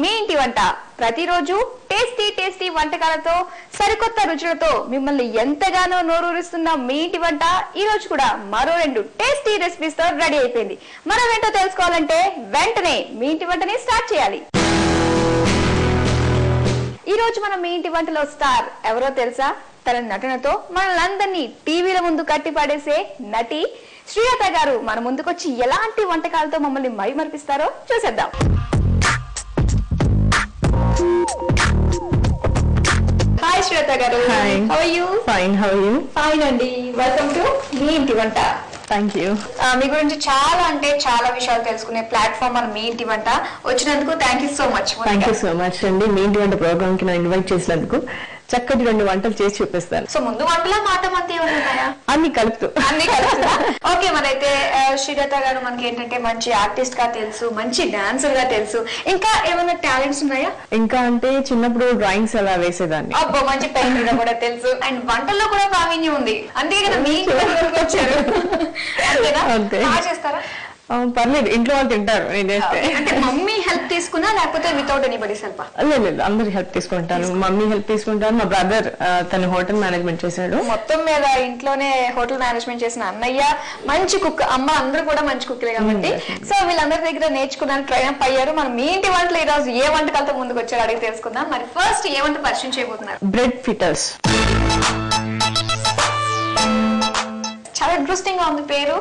మీ ఇంటి వంట ప్రతిరోజు టేస్టీ టేస్టీ వంటకాలతో సరికొత్త రుచులతో మిమ్మల్ని ఎంతగానో నోరూరిస్తున్న మీ ఇంటి వంట ఈ రోజు కూడా మరో 2 టేస్టీ రెసిపీస్ తో రెడీ అయిపోయింది. మనం ఏంటో తెలుసుకోవాలంటే వెంటనే మీ ఇంటి వంటని స్టార్ట్ చేయాలి. ఈ రోజు మనం మీ ఇంటి వంటలో స్టార్ ఎవరో తెలుసా? తన నటనతో మనలందరినీ టీవీల ముందు కట్టిపాడేసే నటి శ్రీలత గారు మన ముందుకొచ్చి ఎలాంటి వంటకాలతో మమ్మల్ని మైమరిపిస్తారో చూసేద్దాం. హాయ్ శ్రీలత గారు. Hi. How are you? Fine. How are you? Fine అండి. వెల్కమ్ టు మీ ఇంటి వంట. Thank you. మీ గురించి చాలా అంటే చాలా విషయాలు తెలుసుకునే ప్లాట్ఫామ్ మన మీ ఇంటి వంట వచ్చినందుకు thank you so much. Thank you so much అండి. మీ ఇంటి వంట ప్రోగ్రామ్ కి నన్ను ఇన్వైట్ చేసినందుకు. చక్కటి 2 వంటలు చేసి చూపిస్తాను. సో ముందు వంటలా మాట మంతి ఉన్నాయా? అన్ని కలుపుతూ. ఓకే, మనైతే శ్రీలత గారు మనకి ఏంటంటే మంచి ఆర్టిస్ట్ గా తెలుసు, మంచి డాన్సర్ గా తెలుసు. ఇంకా ఏమైనా టాలెంట్స్ ఉన్నాయా? ఇంకా అంటే చిన్నప్పుడు డ్రాయింగ్స్ అలా వేసేదాన్ని. అబ్బో, మంచి పెయింటర్ గా కూడా తెలుసు. అండ్ వంటల్లో కూడా ప్రావీణ్యం ఉంది. అంతే కదా మీ ఇంటి వరకు వచ్చారు. అంతేనా? అంతే. బాగా చేస్తారా? పర్లేదు, ఇంట్లో వాళ్ళు తింటారు నేను చేస్తే. అంటే మమ్మీ హెల్ప్ తీసుకున్నా లేకపోతే వితౌట్ ఎనీబడీస్ హెల్ప్? లేదు, అందరి హెల్ప్ తీసుకుంటాను. మమ్మీ హెల్ప్ తీసుకుంటాను. మా బ్రదర్ తను హోటల్ మేనేజ్మెంట్ చేశాడు. మొత్తం మీద ఇంట్లోనే హోటల్ మేనేజ్మెంట్ చేసిన అన్నయ్య మంచి కుక్, అమ్మ అందరూ కూడా మంచి కుక్లే కాబట్టి సో వీళ్ళందరి దగ్గర నేర్చుకున్నాను, ట్రైన్ అప్ అయ్యారు. మనం మీ ఇంటి వంటలు ఈ రోజు ఏ వంటకాలతో ముందుకు వచ్చారో అడిగి తెలుసుకుందాం. మరి ఫస్ట్ ఏ వంట పరిచయం చేయబోతున్నారు? Bread fitters. చాలా ఇంట్రెస్టింగ్ గా ఉంది పేరు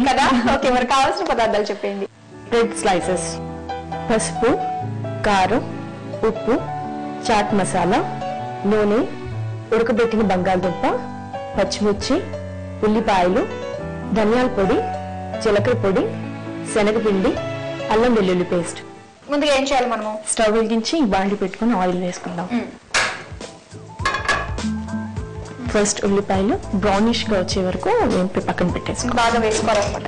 కదా. ఓకే, మరి కావాల్సిన పదార్థాలు చెప్పండి. బ్రెడ్ స్లైసెస్, పసుపు, కారం, ఉప్పు, చాట్ మసాలా, నూనె, ఉడకబెట్టిన బంగాళదుంప, పచ్చిమిర్చి, ఉల్లిపాయలు, ధనియాల పొడి, జీలకర్ర పొడి, శనగపిండి, అల్లం వెల్లుల్లి పేస్ట్. ముందుగా ఏం చేయాలి మనము? స్టవ్ వెలిగించి బాండి పెట్టుకుని ఆయిల్ వేసుకుందాం. ఫస్ట్ ఉల్లిపాయలు బ్రౌనిష్ గా వచ్చే వరకు వేంపి పక్కన పెట్టేసుకుందాం. బాగా వేసుకోవాలన్నమాట.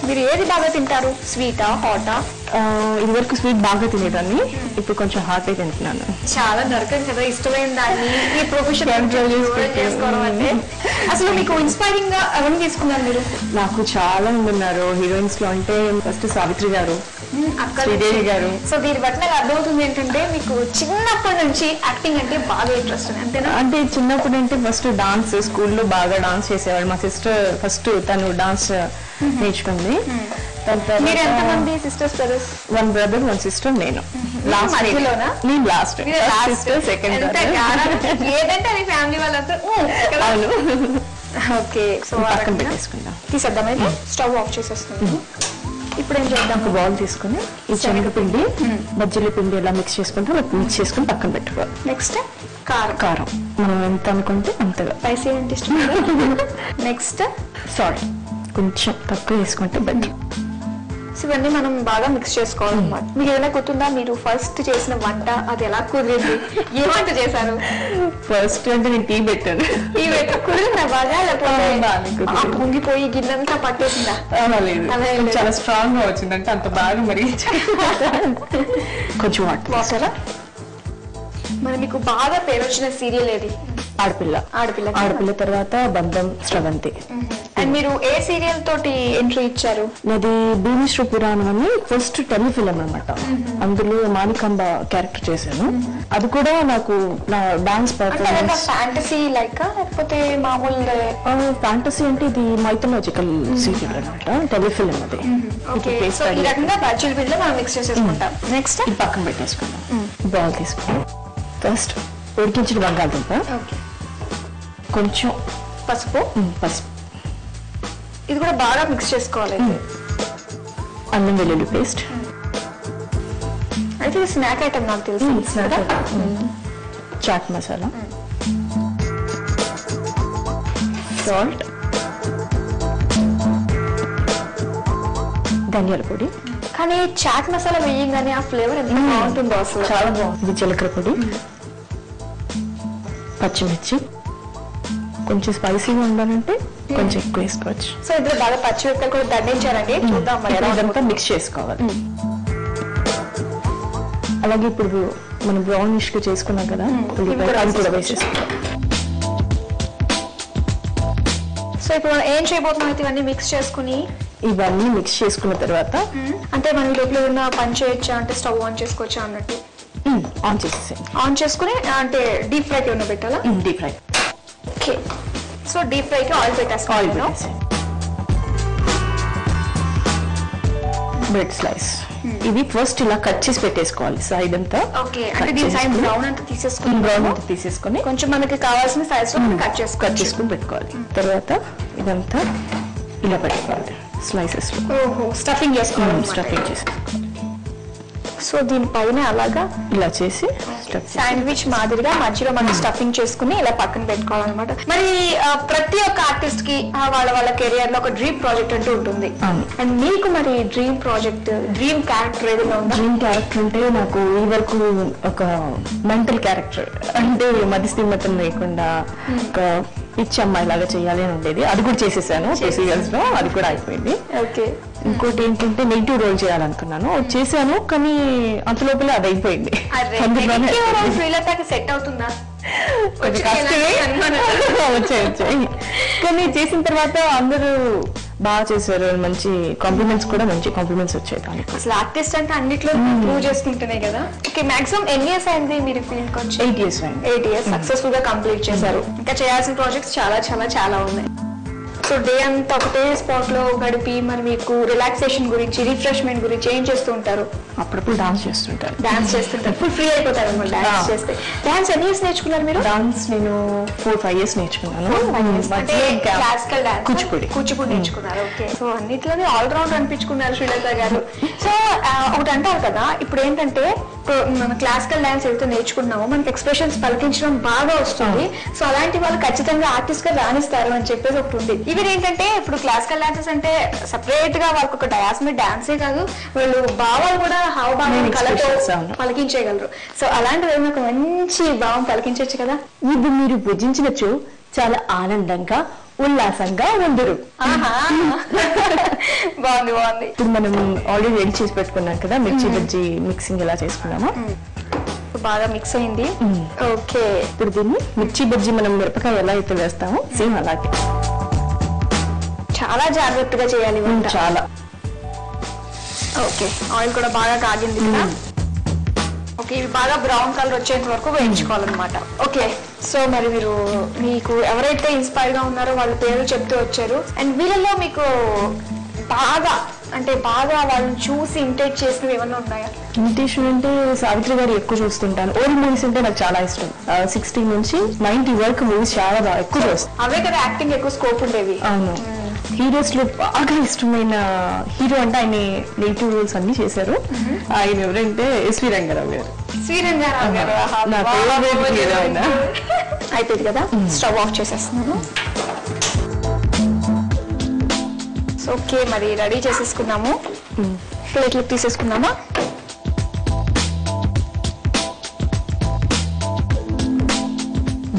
మీరు ఏది బాగా తింటారు? స్వీటా, హాటా? ఇది వరకు స్వీట్ బాగా తినేదాన్ని, ఇప్పుడు కొంచెం హాట్ అయితే తింటున్నాను. చాలా దొరకదు కదా ఇష్టమైన దాన్ని ఈ ప్రొఫెషన్ చేసుకోవడం అంటే. అసలు మీకు ఇన్స్పైరింగ్ గా ఎవరిని తీసుకున్నారు మీరు? నాకు చాలా మంది ఉన్నారు హీరోయిన్స్ లో. అంటే ఫస్ట్ సావిత్రి గారు, శ్రీదేవి గారు. సో దీని బట్టి నాకు అర్థమవుతుంది ఏంటంటే మీకు చిన్నప్పటి నుంచి యాక్టింగ్ అంటే బాగా ఇంట్రెస్ట్ ఉంది, అంతేనా? అంటే చిన్నప్పుడు అంటే ఫస్ట్ డాన్స్, స్కూల్లో బాగా డాన్స్ చేసేవాళ్ళు. మా సిస్టర్ ఫస్ట్ తను డాన్స్ నేర్చుకుంది. మీరు ఎంతమంది సిస్టర్స్, బ్రదర్స్? 1 brother 1 sister. నేను లాస్ట్. నేను లాస్ట్. Sister second. ఏదంటే అది ఫ్యామిలీ వాళ్ళంతా. ఓకే, సో పక్కన పెట్టేసుకుందాం. తీసేద్దాం అయితే. స్టవ్ ఆఫ్ చేసేస్తున్నాం. ఇప్పుడు ఏం చేద్దాం? ఒక బౌల్ తీసుకుని ఈ శనగపిండి, మజ్జిగ పిండి ఇలా మిక్స్ చేసుకుంటాం. మిక్స్ చేసుకుని పక్కన పెట్టుకోవాలి. నెక్స్ట్ కారం. కారం మనం ఎంత అనుకుంటే అంతగా. స్పైసీ అంటే ఇష్టం. నెక్స్ట్ సాల్ట్ కొంచెం తక్కువ వేసుకుంటే బెటర్. ఇవన్నీ మనం బాగా మిక్స్ చేసుకోవాలన్నమాట. మీకు ఏదైనా గుర్తుందా మీరు ఫస్ట్ చేసిన వంట? అది ఎలా కుదిరింది? ఏ వంట చేశారు ఫస్ట్? అంటే నేను టీ పెట్టాను. టీ పెట్ట కుదిరిందా బాగా? లేకపోతే పొంగిపోయి గిన్నెంతా పట్టేసిందా? చాలా స్ట్రాంగ్ గా వచ్చింది. అంటే అంత బాగా మరి కొంచెం వాటరా. మరి మీకు బాగా పేరు వచ్చిన సీరియల్ ఏది? ఆడపిల్ల. ఆడపిల్ల. ఆడపిల్ల తర్వాత బంధం, స్రవంతి. అండ్ మీరు ఏ సీరియల్ తోటి ఎంట్రీ ఇచ్చారు? నాది భీమిశ్రీ పురాణం అని ఫస్ట్ టెలిఫిలిం అనమాట. అందులో మాణికంబ క్యారెక్టర్ చేశాను. అది కూడా నాకు నా డాన్స్ పర్ఫార్మెన్స్. ఫ్యాంటసీ లైక్ లేకపోతే మామూలు? ఫ్యాంటసీ అంటే ఇది మైథలాజికల్ సీరియల్ అనమాట, టెలిఫిలిం అది. ఈ రకంగా బ్యాచులర్ బిల్డ్ మనం మిక్స్ చేసేసుకుంటాం. నెక్స్ట్ పక్కన పెట్టేసుకుందాం. బాల్ తీసుకుంటాం. ఫస్ట్ ఉడికించిన బంగాళదుంప, కొంచెం పసుపు. ఇది కూడా బాగా మిక్స్ చేసుకోవాలి. అల్లం వెల్లుల్లి పేస్ట్. అయితే ఇది స్నాక్ ఐటమ్ నాకు తెలుసు. చాట్ మసాలా, సాల్ట్, ధనియాల పొడి. కానీ చాట్ మసాలా వేయంగానే ఆ ఫ్లేవర్ ఎంత బాగుంటుందో అసలు. చాలా బాగుంది. జీలకర్ర పొడి, పచ్చిమిర్చి. కొంచెం స్పైసీగా ఉండాలంటే కొంచెం ఎక్కువ వేసుకోవచ్చు. సో ఇద్దరు బాగా పచ్చిమిరపకాయలు కూడా దండించారండి. చూద్దాం మరి ఇదంతా మిక్స్ చేసుకోవాలి. అలాగే ఇప్పుడు మనం బ్రౌనిష్ గా చేసుకున్నాం కదా, అది కూడా వేసేసుకోవాలి. సో ఇప్పుడు మనం ఏం చేయబోతున్నాం అయితే ఇవన్నీ మిక్స్ చేసుకుని ఇవన్నీ మిక్స్ చేసుకున్న తర్వాత అంటే మనం లోపల ఉన్న పని చేయొచ్చా, అంటే స్టవ్ ఆన్ చేసుకోవచ్చా అన్నట్టు ఆన్ చేసేసాను. ఆన్ చేసుకుని అంటే డీప్ ఫ్రైకి ఏమైనా పెట్టాలా? Deep fry. Okay, so deep ఫ్రైకి ఆయిల్ పెట్టేసుకోవాలి. బ్రెడ్ స్లైస్ ఇవి ఫస్ట్ ఇలా కట్ చేసి పెట్టేసుకోవాలి సైడ్ అంతా. ఓకే, అంటే దీని సైడ్ బ్రౌన్ అంతా తీసేసుకుని బ్రౌన్ అంతా తీసేసుకొని కొంచెం మనకి కావాల్సిన సైజ్ లో కట్ చేసుకొని పెట్టుకోవాలి. తర్వాత ఇదంతా ఇలా పెట్టుకోవాలి స్లైసెస్. ఓహో, స్టఫింగ్ చేసుకోవాలి. స్టఫింగ్ చేసి సో దీనిపైన అలాగా ఇలా చేసి శాండ్విచ్ మాదిరిగా మధ్యలో మనం స్టఫింగ్ చేసుకుని ఇలా పక్కన పెట్టుకోవాలన్నమాట. మరి ప్రతి ఒక్క ఆర్టిస్ట్ కి వాళ్ళ కెరియర్ లో ఒక డ్రీమ్ ప్రాజెక్ట్ అంటూ ఉంటుంది. అండ్ మీకు మరి డ్రీమ్ ప్రాజెక్ట్, డ్రీమ్ క్యారెక్టర్ ఏదైనా ఉందా? డ్రీమ్ క్యారెక్టర్ అంటే నాకు ఈ వరకు ఒక మెంటల్ క్యారెక్టర్, అంటే మధ్యస్థిమతం లేకుండా ఒక పిచ్చి అమ్మాయి లాగా చేయాలి అని ఉండేది. అది కూడా చేసేసాను సీరియల్స్ లో, అది కూడా అయిపోయింది. ఓకే, ఇంకోటి ఏంటంటే నెగిటివ్ రోల్ చేయాలనుకున్నాను, చేశాను, కానీ అంత లోపల అది అయిపోయింది. శ్రీలతకి సెట్ అవుతుందా? వచ్చాయి కానీ చేసిన తర్వాత అందరూ బాగా చేశారు, మంచి కాంప్లిమెంట్స్ కూడా, మంచి కాంప్లిమెంట్స్ వచ్చాయి. దానికి అసలు ఆర్టిస్ట్ అంటే అన్నిట్లో ప్రూవ్ చేసుకుంటున్నాయి కదా. ఓకే, మాక్సిమం ఎన్ని ఇయర్స్ అయింది మీరు ఫీల్డ్ కి వచ్చి? 8 years అయింది. 8 years సక్సెస్ఫుల్ గా కంప్లీట్ చేశారు. ఇంకా చేయాల్సిన ప్రాజెక్ట్స్ చాలా చాలా చాలా ఉన్నాయి. సో డే అంతా ఒకటే స్పాట్ లో గడిపి మరి మీకు రిలాక్సేషన్ గురించి, రిఫ్రెష్మెంట్ గురించి ఏం చేస్తూ ఉంటారు? అప్పుడప్పుడు డాన్స్ చేస్తుంటారు. డాన్స్ చేస్తుంటారు, ఫుల్ ఫ్రీ అయిపోతారు అన్నమాట డాన్స్ చేస్తే. డాన్స్ ఎన్ని ఇయర్స్ నేర్చుకున్నారు మీరు? డాన్స్ నేను 4-5 years నేర్చుకున్నాను. క్లాసికల్ డాన్స్, కూచిపూడి నేర్చుకున్నారు. ఓకే, సో అన్నిట్లోనే ఆల్ రౌండ్ అనిపించుకున్నారు శ్రీలత గారు. సో ఒకటి అంటారు కదా, ఇప్పుడు ఏంటంటే మన క్లాసికల్ డాన్స్ ఏదైతే నేర్చుకున్నామో మనకి ఎక్స్ప్రెషన్స్ పలికించడం బాగా వస్తుంది. సో అలాంటి వాళ్ళు ఖచ్చితంగా ఆర్టిస్ట్ గా రాణిస్తారు అని చెప్పేసి ఒకటి ఉంది. ఇవి ఏంటంటే ఇప్పుడు క్లాసికల్ డాన్సెస్ అంటే సెపరేట్ గా వాళ్ళకి ఒక డయాస్ మీద డాన్సే కాదు, వాళ్ళు భావాలు కూడా హావభావం కళతో పలికించేయగలరు. సో అలాంటిది ఒక మంచి భావం పలికించవచ్చు కదా. ఇది మీరు భుజించవచ్చు, చాలా ఆనందంగా ఉల్లాసంగా ఉండరు. బాగుంది బాగుంది. ఇప్పుడు మనం ఆల్రెడీ రెడీ చేసి పెట్టుకున్నాం కదా మిర్చి బజ్జీ మిక్సింగ్ ఎలా చేసుకున్నామా, బాగా మిక్స్ అయింది. ఓకే, ఇప్పుడు దీన్ని మిర్చి బజ్జీ మనం మిరపకాయ ఎలా అయితే వేస్తామో సేమ్ అలాగే చాలా జాగ్రత్తగా చేయాలి చాలా. ఓకే, ఆయిల్ కూడా బాగా కాగింది కదా. ఓకే, ఇవి బాగా బ్రౌన్ కలర్ వచ్చేంత వరకు వేయించుకోవాలన్నమాట. ఓకే, సో మరి మీకు ఎవరైతే ఇన్స్పైర్ గా ఉన్నారో వాళ్ళ పేరు చెప్తూ వచ్చారు. అండ్ వీళ్ళలో మీకు బాగా వాళ్ళని చూసి ఇమిటేట్ చేసినవి ఏమన్నా ఉన్నాయా? ఇమిటేషన్ అంటే సావిత్రి గారు ఎక్కువ చూస్తుంటాను. ఓల్డ్ మూవీస్ అంటే నాకు చాలా ఇష్టం. 60 నుంచి 90 వరకు మూవీస్ చాలా బాగా ఎక్కువ చూస్తాను. అవే కదా యాక్టింగ్ ఎక్కువ స్కోప్ ఉండేవి. అవును, హీరోస్ లో బాగా ఇష్టమైన హీరో అంటే ఆయన నెగిటివ్ రోల్స్ అన్ని చేశారు. ఆయన ఎవరంటే ఎస్వి రంగారావు గారు. అయిపోయింది కదా, స్టవ్ ఆఫ్ చేసేస్తున్నాను. ఓకే, మరి రెడీ చేసేసుకున్నాము. ప్లేట్లకు తీసేసుకున్నామా?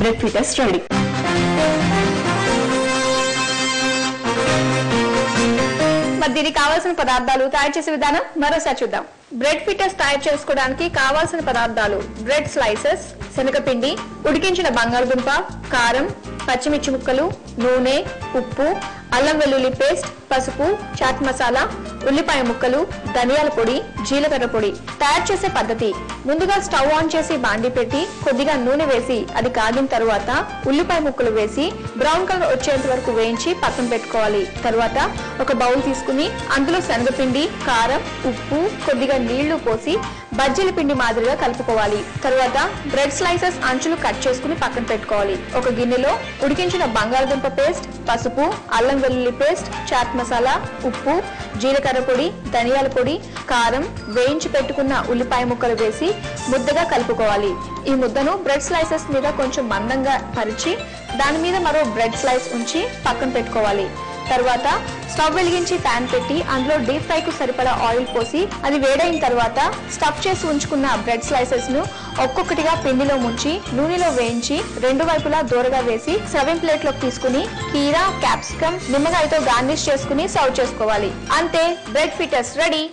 Bread pitas ready. మరి దీనికి కావాల్సిన పదార్థాలు, తయారు చేసే విధానం మరోసారి చూద్దాం. బ్రెడ్ పిటాస్ తయారు చేసుకోవడానికి కావాల్సిన పదార్థాలు: బ్రెడ్ స్లైసెస్, శనగపిండి, ఉడికించిన బంగాళదుంప, కారం, పచ్చిమిర్చి ముక్కలు, నూనె, ఉప్పు, అల్లం వెల్లుల్లి పేస్ట్, పసుపు, చాట్ మసాలా, ఉల్లిపాయ ముక్కలు, ధనియాల పొడి, జీలకర్ర పొడి. తయారు చేసే పద్ధతి: ముందుగా స్టవ్ ఆన్ చేసి బాండి పెట్టి కొద్దిగా నూనె వేసి అది కాగిన తరువాత ఉల్లిపాయ ముక్కలు వేసి బ్రౌన్ కలర్ వచ్చేంత వరకు వేయించి పక్కన పెట్టుకోవాలి. తరువాత ఒక బౌల్ తీసుకుని అందులో శనగపిండి, కారం, ఉప్పు, కొద్దిగా నీళ్లు పోసి బజ్జీల పిండి మాదిరిగా కలుపుకోవాలి. తరువాత బ్రెడ్ స్లైసెస్ అంచులు కట్ చేసుకుని పక్కన పెట్టుకోవాలి. ఒక గిన్నెలో ఉడికించిన బంగాళదుంప పేస్ట్, పసుపు, అల్లం వెల్లుల్లి పేస్ట్, చాట్ మసాలా, ఉప్పు, జీలకర్ర పొడి, ధనియాల పొడి, కారం, వేయించి పెట్టుకున్న ఉల్లిపాయ ముక్కలు వేసి ముద్దగా కలుపుకోవాలి. ఈ ముద్దను బ్రెడ్ స్లైసెస్ మీద కొంచెం మందంగా పరిచి దాని మీద మరో బ్రెడ్ స్లైస్ ఉంచి పక్కన పెట్టుకోవాలి. తర్వాత స్టవ్ వెలిగించి ప్యాన్ పెట్టి అందులో డీప్ ఫ్రై కు సరిపడా ఆయిల్ పోసి అది వేడైన తర్వాత స్టఫ్ చేసి ఉంచుకున్న బ్రెడ్ స్లైసెస్ ను ఒక్కొక్కటిగా పిండిలో ముంచి నూనెలో వేయించి రెండు వైపులా దూరగా వేసి సర్వింగ్ ప్లేట్ లోకి తీసుకుని కీరా, క్యాప్సికమ్, నిమ్మకాయతో గార్నిష్ చేసుకుని సర్వ్ చేసుకోవాలి. అంతే, బ్రెడ్ పిటాస్ రెడీ.